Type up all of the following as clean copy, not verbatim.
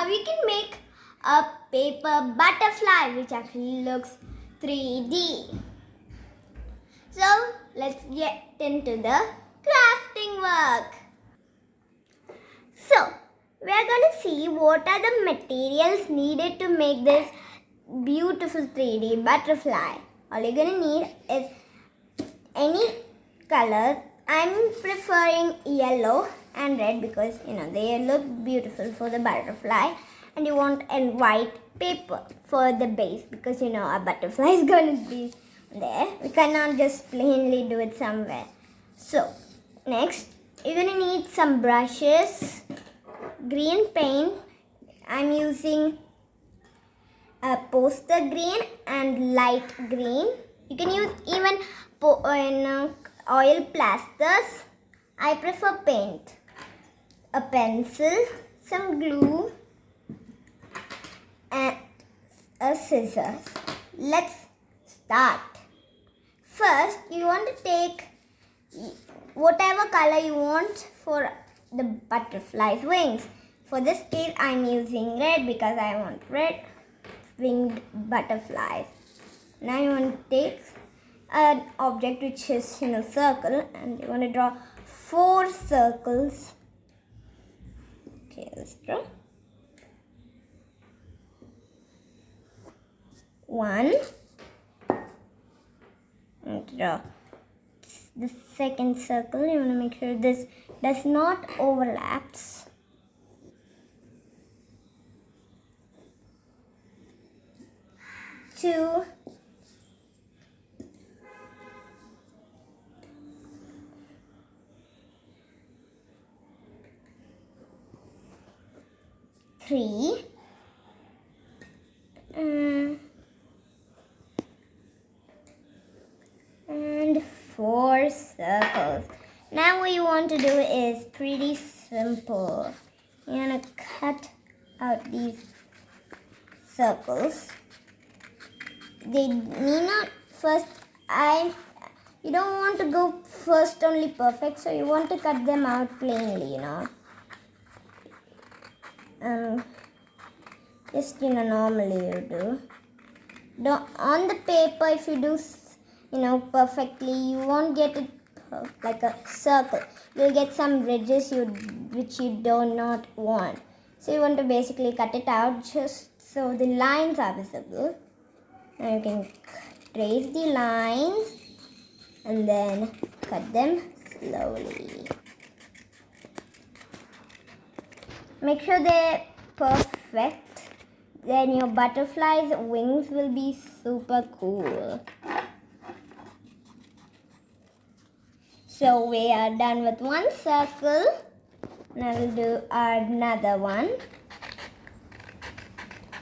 how you can make a paper butterfly which actually looks 3D. So let's get into the crafting work. So we are going to see what are the materials needed to make this beautiful 3D butterfly. All you're going to need is any color. I'm preferring yellow and red because they look beautiful for the butterfly, and you want a white paper for the base because a butterfly is going to be there. We cannot just plainly do it somewhere. So next you're going to need some brushes, green paint. I'm using a poster green and light green. You can use even oil plasters. I prefer paint, a pencil, some glue, and a scissors. Let's start. First, you want to take whatever color you want for the butterfly's wings. For this case, I'm using red because I want red winged butterflies. Now you want to take an object which is circle, and you want to draw 4 circles. Okay, let's draw 1, and draw the second circle. You want to make sure this does not overlap. 2, 3, and 4 circles. Now what you want to do is pretty simple. You want to cut out these circles. They need not first, you don't want to go first only perfect, so you want to cut them out plainly, just normally you do. On the paper, if you do perfectly, you won't get it like a circle. You'll get some ridges which you do not want. So you want to basically cut it out just so the lines are visible. Now you can trace the lines and then cut them slowly. Make sure they're perfect. Then your butterfly's wings will be super cool. So we are done with one circle. Now we'll do another one.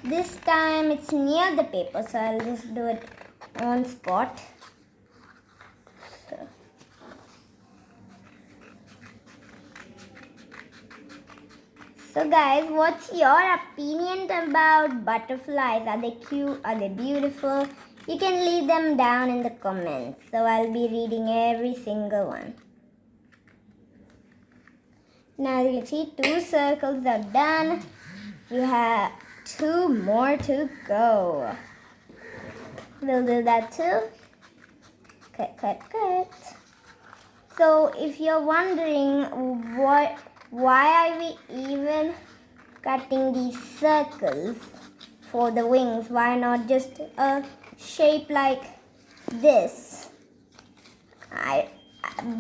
This time it's near the paper, so I'll just do it on spot. So guys, what's your opinion about butterflies? Are they cute? Are they beautiful? You can leave them down in the comments. So I'll be reading every single one. Now you can see 2 circles are done. We have 2 more to go. We'll do that too. Cut. So if you're wondering why are we even cutting these circles for the wings? Why not just a shape like this?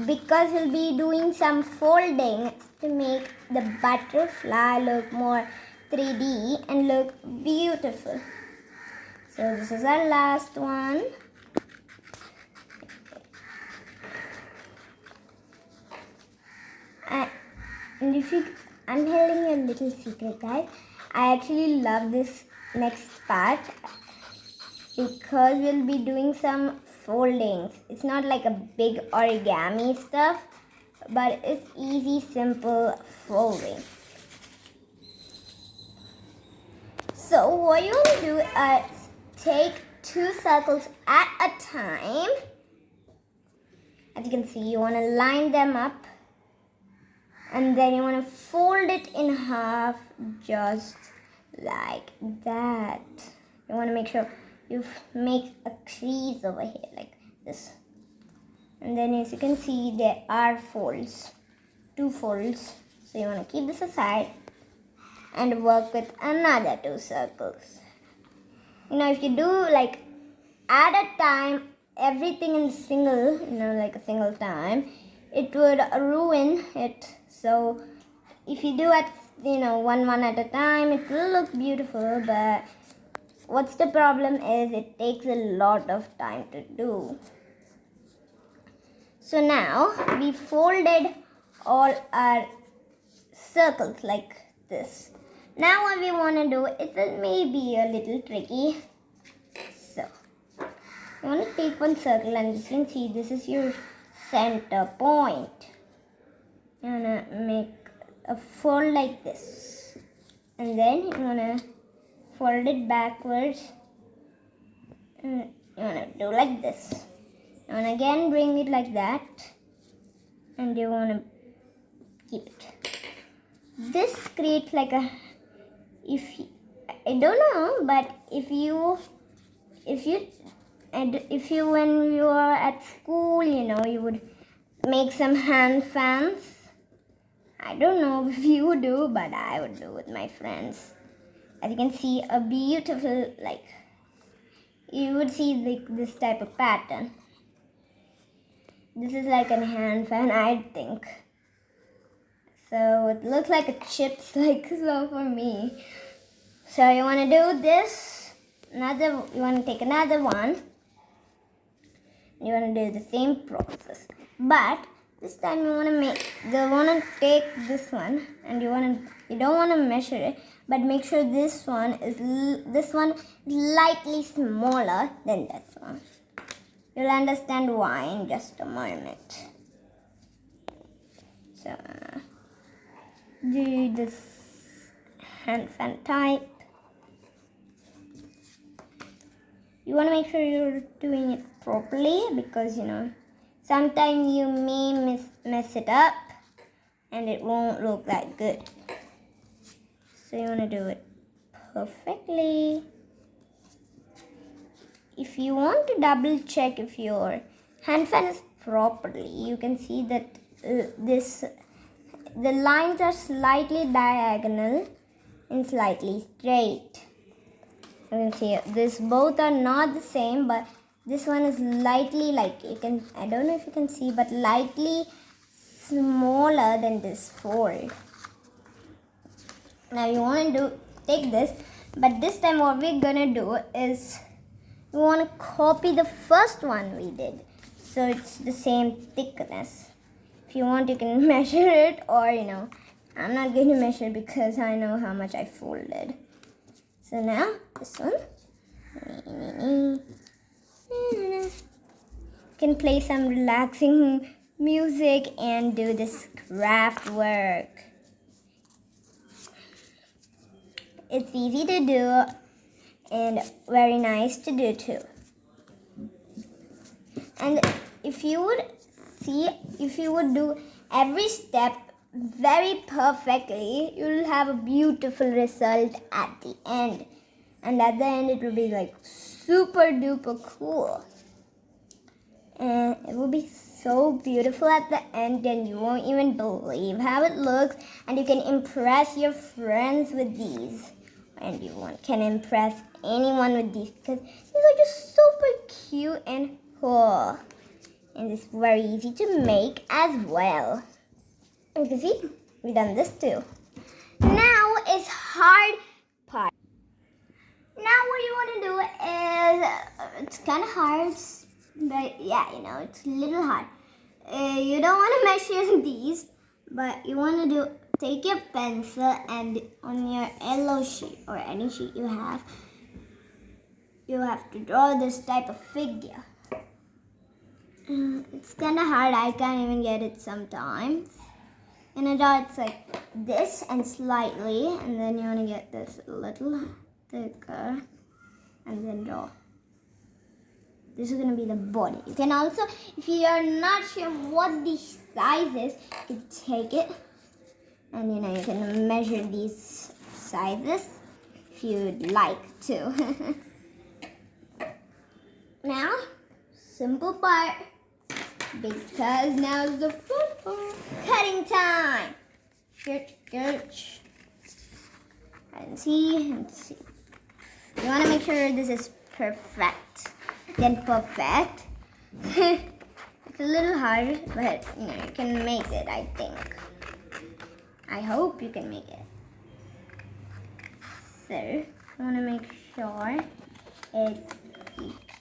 Because we'll be doing some folding to make the butterfly look more 3D and look beautiful. So this is our last one. And I'm telling you a little secret, guys. I actually love this next part because we'll be doing some foldings. It's not like a big origami stuff, but it's easy, simple folding. So what you want to do is take 2 circles at a time. As you can see, you want to line them up, and then you want to fold it in half just like that. You want to make sure you make a crease over here like this. And then as you can see, there are folds, 2 folds. So you want to keep this aside and work with another 2 circles. If you do like at a time everything in single, like a single time, it would ruin it. So if you do it, one at a time, it will look beautiful. But what's the problem is it takes a lot of time to do. So now we folded all our circles like this. Now what we want to do is it may be a little tricky. So you want to take one circle, and as you can see, this is your center point. You want to make a fold like this, and then you want to fold it backwards, and you want to do like this. You want to again bring it like that, and you want to keep it. This creates like a, I don't know, but if you when you are at school, you would make some hand fans. I don't know if you do, but I would do with my friends. As you can see, a beautiful, you would see this type of pattern. This is like a hand fan, I think. So it looks like a chips, so for me. So you want to do this. You want to take another one. You want to do the same process, but this time you want to take this one, and you don't want to measure it, but make sure this one is slightly smaller than this one. You'll understand why in just a moment. So do this hand fan type. You want to make sure you're doing it properly, because sometimes you may mess it up and it won't look that good. So you want to do it perfectly. If you want to double check if your hand fan is properly, you can see that the lines are slightly diagonal and slightly straight. You can see this both are not the same, but this one is lightly, I don't know if you can see, but lightly smaller than this fold. Now you want to take this, but this time what we're gonna do is we want to copy the first one we did, so it's the same thickness. If you want, you can measure it, or I'm not going to measure because I know how much I folded. So now this one, you can play some relaxing music and do this craft work. It's easy to do and very nice to do too. And if you would do every step very perfectly, you'll have a beautiful result at the end. And at the end, it will be super duper cool. And it will be so beautiful at the end, and you won't even believe how it looks. And you can impress your friends with these. And you can impress anyone with these, because these are just super cute and cool. And it's very easy to make as well. You can see, we've done this too. Now is hard part. Now what you want to do is, it's kind of hard, but yeah, it's a little hard. You don't want to measure these, but you want to take your pencil, and on your yellow sheet or any sheet you have to draw this type of figure. It's kind of hard. I can't even get it sometimes. In a draw, it's like this and slightly, and then you want to get this a little thicker, and then draw. This is going to be the body. You can also, if you are not sure what the size is, you take it, and you can measure these sizes. if you'd like to. Now, simple part, because now is the fun cutting time. And see. You want to make sure this is perfect. Then perfect. It's a little hard, but you can make it, I think. I hope you can make it. So, you want to make sure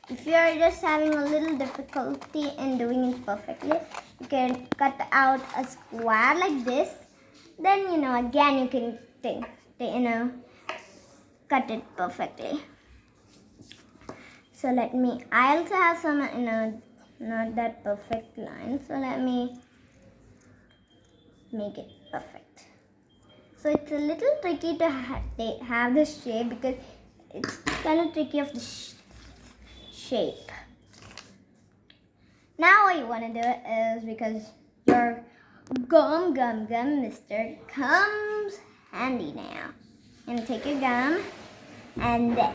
if you are just having a little difficulty in doing it perfectly, you can cut out a square like this. Then, again you can cut it perfectly. So I also have some, not that perfect line. So let me make it perfect. So it's a little tricky to have this shape because it's kind of tricky of the shape. Now what you want to do is, because your gum mister comes handy now. And take your gum, and then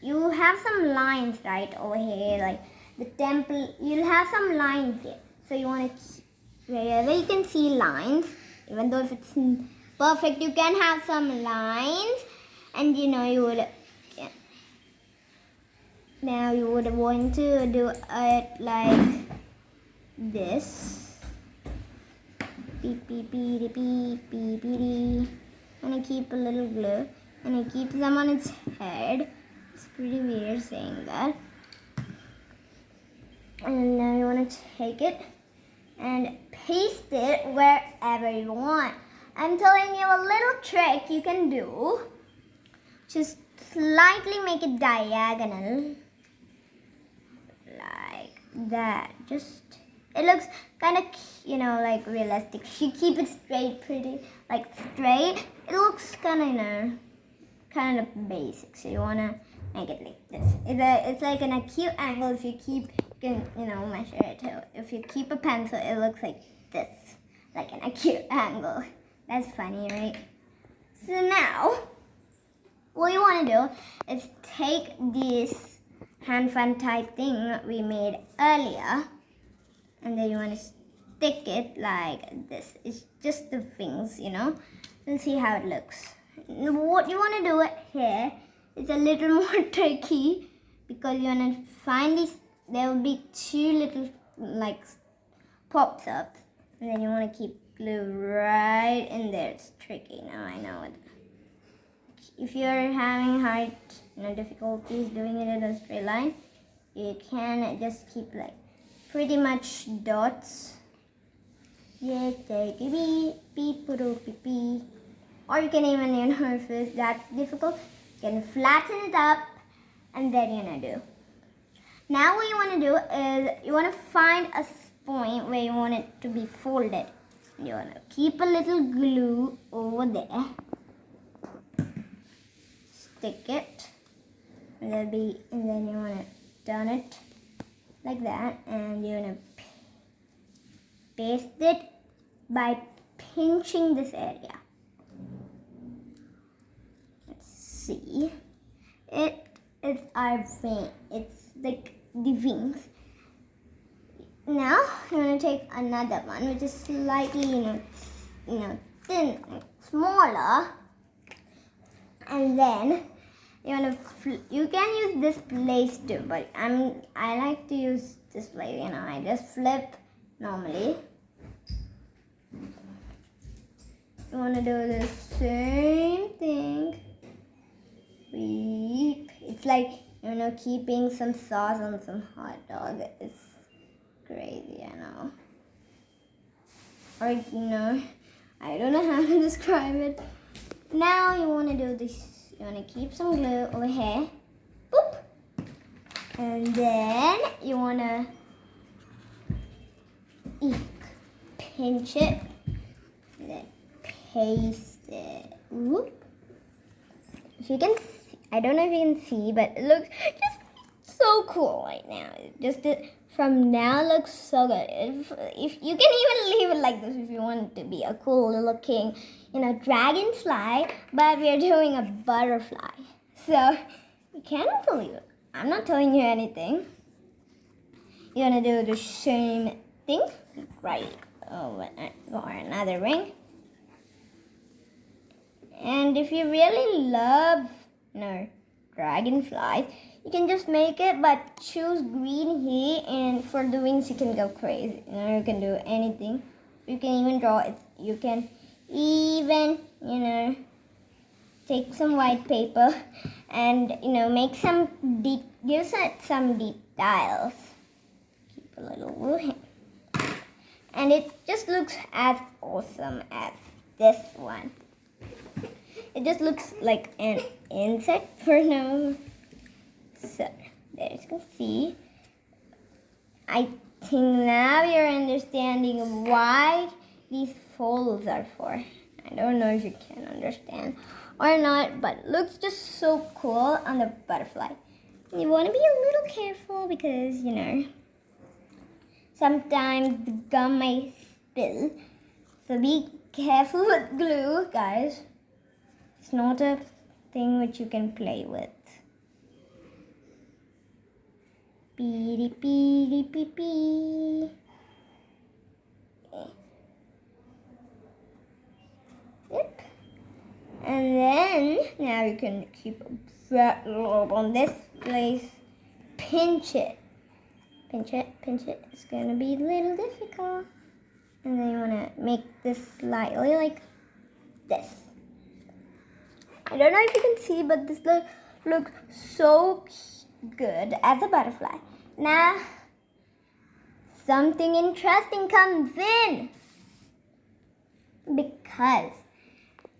you have some lines right over here, like the temple. You'll have some lines here, so you want to wherever you can see lines, even though if it's perfect, you can have some lines, and you would. Now you would want to do it like this. Beep, beep, beep, beep, beep, beep. And I keep a little glue, and I keep them on its head. It's pretty weird saying that. And now you want to take it and paste it wherever you want. I'm telling you a little trick you can do. Just slightly make it diagonal. Like that. It looks kind of, like realistic. You keep it straight, straight. It looks kind of basic. So you wanna make it like this. It's like an acute angle. If you can measure it. If you keep a pencil, it looks like this, like an acute angle. That's funny, right? So now, what you wanna do is take this hand fan type thing we made earlier. And then you want to stick it like this. It's just the wings, We'll see how it looks. What you want to do here is a little more tricky, because you want to find these. There will be two little pops up, and then you want to keep glue right in there. It's tricky. Now I know it. If you're having hard difficulties doing it in a straight line, you can just keep pretty much dots. Yes, take a beep, beep, beep, beep. Or you can even, if it's that difficult, you can flatten it up, and then do. Now what you want to do is, you want to find a point where you want it to be folded. You want to keep a little glue over there. Stick it, and then you want to turn it like that, and you're gonna paste it by pinching this area. Let's see. It is our wing. It's like the wings. Now you're gonna take another one, which is slightly, thin, smaller, and then you can use this place too, but I like to use this place. I just flip normally. You want to do the same thing. It's like keeping some sauce on some hot dog. It's crazy, Or I don't know how to describe it. Now you want to do this. You want to keep some glue over here. Boop. And then you want to pinch it. And then paste it. Whoop. If you can see, I don't know if you can see, but it looks just so cool right now. Just from now looks so good. If you can even leave it like this if you want it to be a cool looking, dragonfly, but we're doing a butterfly. So you can't believe it. I'm not telling you anything. You're gonna do the same thing, right? Or another ring. And if you really love, dragonflies, you can just make it, but choose green here. And for the wings, you can go crazy. You can do anything. You can even draw it. You can even, take some white paper and make give it some details. Keep a little blue hand. And it just looks as awesome as this one. It just looks like an insect for now. So there you can see. I think now you're understanding why these folds are for. I don't know if you can understand or not, but it looks just so cool on the butterfly. You want to be a little careful because, sometimes the gum might spill. So be careful with glue, guys. It's not a thing which you can play with. Beady, beady, bee, bee. Yep. And then, now you can keep a fat lobe on this place. Pinch it. Pinch it, pinch it. It's going to be a little difficult. And then you want to make this slightly like this. I don't know if you can see, but this looks so good as a butterfly. Now, something interesting comes in. Because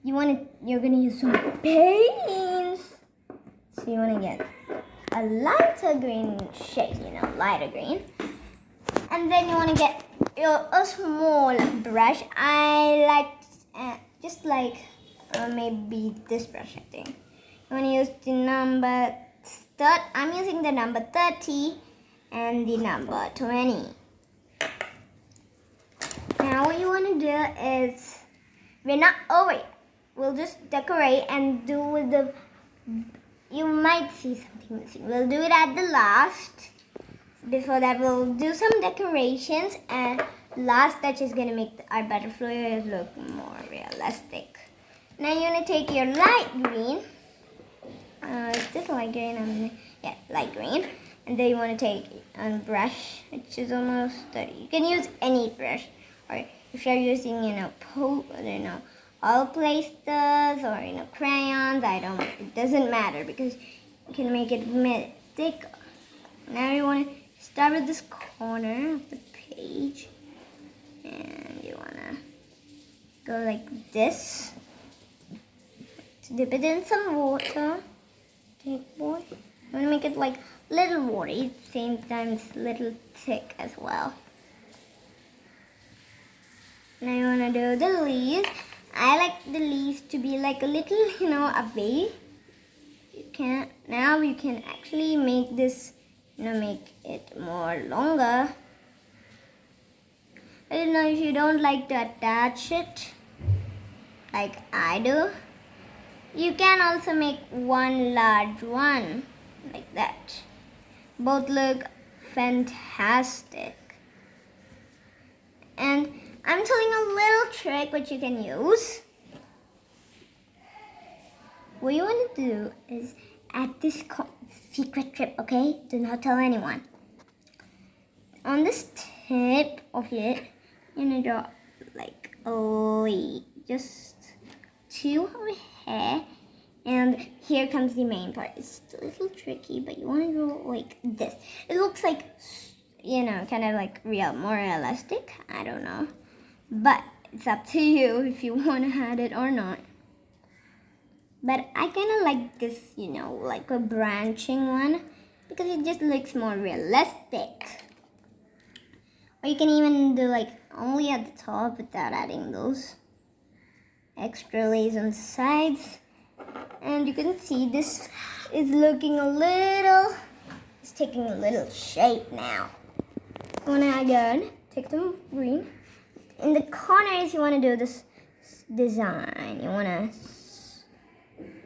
you're going to use some paints. So you want to get a lighter green shade, lighter green. And then you want to get a small brush. I like, just like maybe this brush, I think. You want to use the number, I'm using the number 30 and the number 20. Now what you want to do is, we're not over it. We'll just decorate and do with the, you might see something missing. We'll do it at the last. Before that, we'll do some decorations, and last touch is going to make our butterfly look more realistic. Now you're going to take your light green. Is this light green? Yeah, light green. And then you want to take a brush, which is almost 30. You can use any brush. Or if you're using, all plasters or, crayons, it doesn't matter because you can make it thick. Now you want to start with this corner of the page. And you want to go like this. Dip it in some water. Take boy. You want to make it like little watery, at the same time it's little thick as well. Now you want to do the leaves. I like the leaves to be like a little, away. Now you can actually make this, make it more longer. I don't know if you don't like to attach it like I do. You can also make one large one like that. Both look fantastic. And I'm telling a little trick which you can use. What you want to do is at this secret trip, okay? Do not tell anyone. On this tip of it, you're going to draw like a leaf. Just two over here. And here comes the main part. It's a little tricky, but you want to go like this. It looks like, kind of like more realistic. I don't know. But it's up to you if you want to add it or not. But I kind of like this, like a branching one. Because it just looks more realistic. Or you can even do like only at the top without adding those extra layers on the sides. And you can see this is looking it's taking a little shape now. You want to again take some green. In the corners, you want to do this design. You want to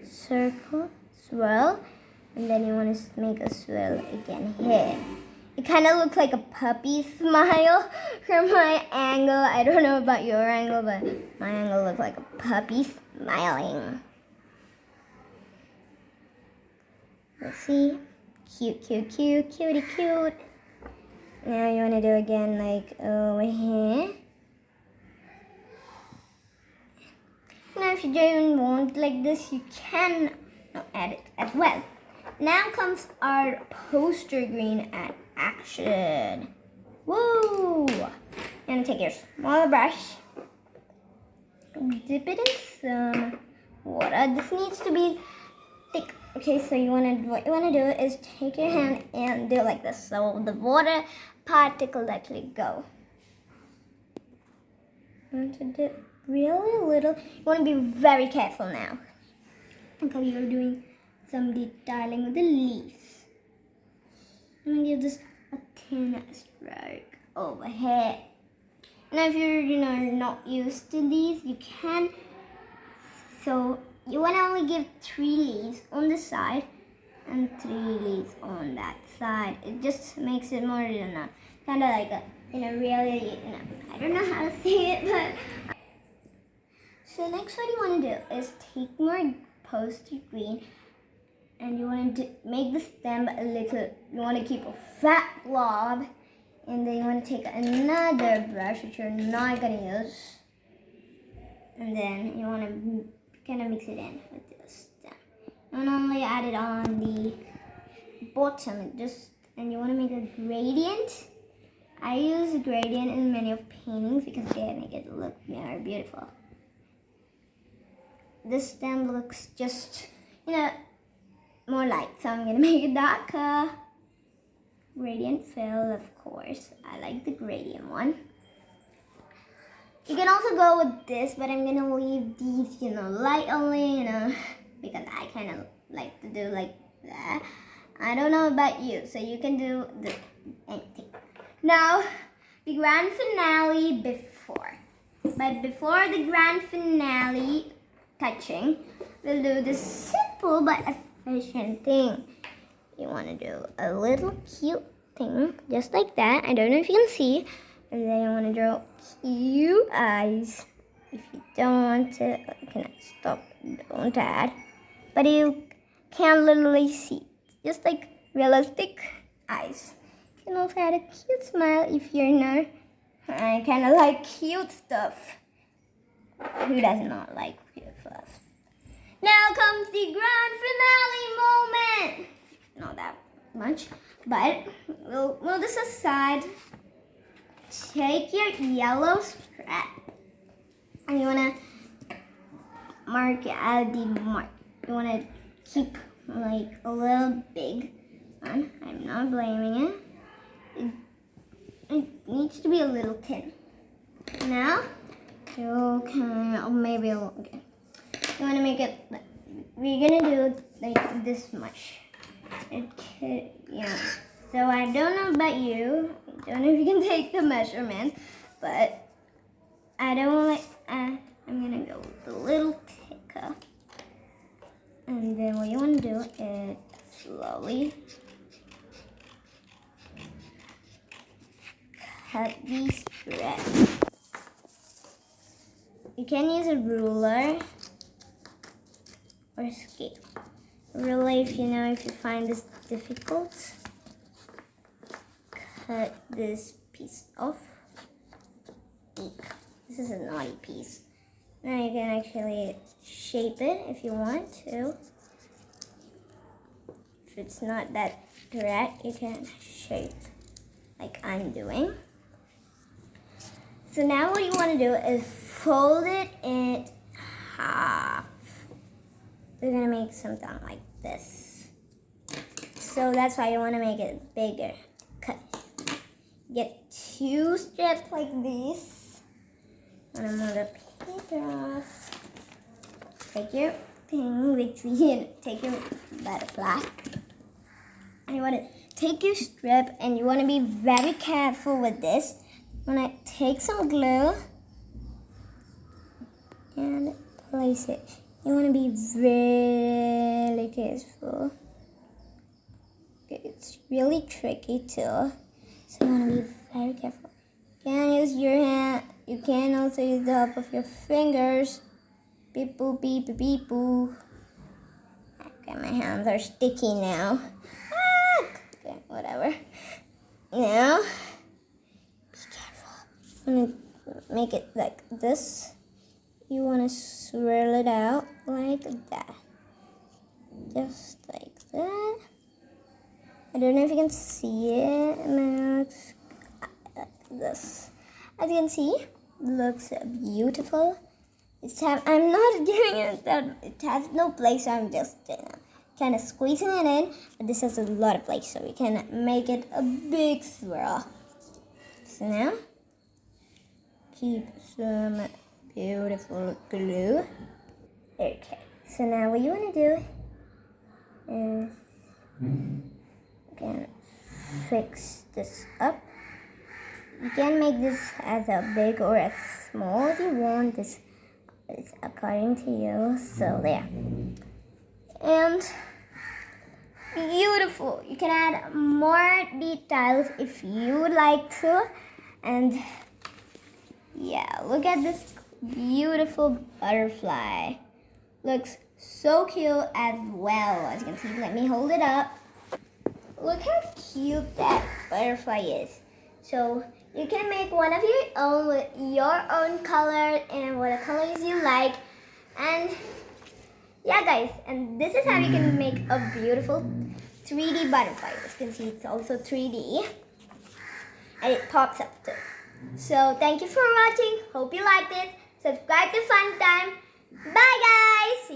circle, swirl, and then you want to make a swirl again here. It kind of looks like a puppy smile from my angle. I don't know about your angle, but my angle looks like a puppy smiling. Let's see. Cute, cute, cute, cutie, cute. Now you want to do again like over here. Now if you don't want like this, you can add it as well. Now comes our poster green at action. Woo! You're gonna take your smaller brush, dip it in some water. This needs to be thick. Okay, so what you wanna do is take your hand and do like this, so the water particles actually go. You want to dip really little. You want to be very careful now because you're doing some detailing with the leaves. I'm gonna give this a thin stroke over here. Now, if you're not used to these, you can. So you want to only give 3 leaves on the side and 3 leaves on that side. It just makes it more, kind of like a, really, I don't know how to say it, but. So next, what you want to do is take more poster green. And you want to make the stem a little, you want to keep a fat blob. And then you want to take another brush, which you're not going to use. And then you want to kind of mix it in with the stem. And only add it on the bottom. And you want to make a gradient. I use a gradient in many of paintings because they make it look more beautiful. This stem looks just, more light, so I'm gonna make it darker. Gradient fill, of course. I like the gradient one. You can also go with this, but I'm gonna leave these, light only, because I kind of like to do like that. I don't know about you, so you can do anything. Now, the grand finale before. But before the grand finale touching, we'll do this simple but efficient thing. You want to do a little cute thing, just like that. I don't know if you can see. And then you want to draw cute eyes. If you don't want to, you can stop, don't add. But you can literally see, just like realistic eyes. You can also add a cute smile if you're not. I kind of like cute stuff. Who does not like cute stuff? Now comes the grand finale moment. Not that much, but we'll move this aside. Take your yellow strap and you want to mark at the mark. You want to keep like a little big one. I'm not blaming it. It needs to be a little thin. Now, you can, maybe a little, okay. You want to make it, we're going to do like this much. Okay, yeah. So I don't know about you. I don't know if you can take the measurement, but I don't like, I'm going to go with a little thicker. And then what you want to do is slowly cut these strips. You can use a ruler or scale. Really, if you find this difficult, cut this piece off. Eek. This is a naughty piece. Now you can actually shape it if you want to. If it's not that direct, you can shape like I'm doing. So now what you want to do is fold it in half. We're going to make something like this. So that's why you want to make it bigger. Cut. Get 2 strips like this. And I'm going to paper off. Take your thing, which we can take your butterfly. And you want to take your strip and you want to be very careful with this. You want to take some glue and place it. You want to be really careful. It's really tricky too, so you want to be very careful. You can use your hand. You can also use the help of your fingers. Beep boop beep beep beep boop. Okay, my hands are sticky now. Okay, whatever. Now, be careful. I'm gonna make it like this. You want to swirl it out like that. Just like that. I don't know if you can see it. Looks like this. As you can see, it looks beautiful. I'm not giving it that. It has no place, so I'm just kind of squeezing it in. But this has a lot of place, so we can make it a big swirl. So now, keep some beautiful glue. Okay. So now what you want to do is you can fix this up. You can make this as a big or as small as you want. This is according to you. So there. And beautiful. You can add more details if you would like to. And yeah, look at this beautiful butterfly. Looks so cute as well. As you can see, let me hold it up. Look how cute that butterfly is. So you can make one of your own with your own color and what colors you like. And yeah, guys, and this is how you can make a beautiful 3D butterfly. As you can see, it's also 3D. And it pops up too. So thank you for watching. Hope you liked it. Subscribe to Fun Time. Bye, guys.